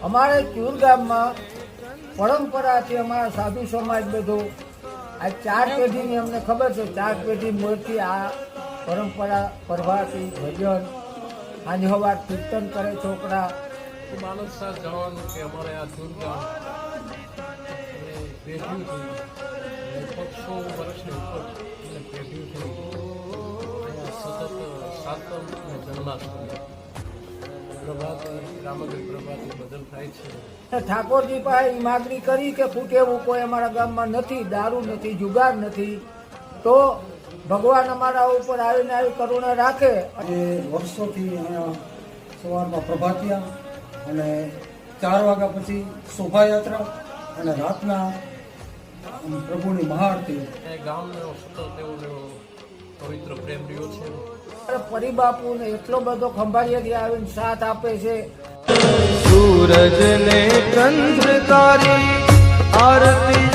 અમારે ચૂર ગામમાં પરંપરાથી અમારા સાધુ સમાજ બધો આ 4 પેઢીની અમને ખબર છે, 4 પેઢી મૂળથી આ પરંપરા પ્રભાતી ભજન આજે સવાર કીર્તન કરે છોકરા. ખૂબ આનંદ સાથે જણાવવાનું કે અમારે આ ચૂર ગામ પેઢીઓથી 500 વર્ષની ઉપર પેઢીઓથી સતત સાતમ અને જન્માષ્ટમી પ્રભાતી રામગઢ પ્રભાતી બદલ થાય છે. ઠાકોરજી પાસે એ માગણી કરી કે ફૂટ એવું કોઈ અમારા ગામમાં નથી, દારૂ નથી, જુગાર નથી, તો ભગવાન અમારા ઉપર આવીને આવી કરુણા રાખે. એ વર્ષોથી અહીંયા સવારમાં પ્રભાતિયા અને 4 વાગ્યા પછી શોભાયાત્રા અને રાતના પ્રભુની મહાઆરતી. એ ગામનો સતત એવો પવિત્ર પ્રેમ રહ્યો છે. પરિબાપુને એટલો બધો ખંભાળિયાથી આવીને સાથ આપે છે. સૂરજને કંધકારી આરતી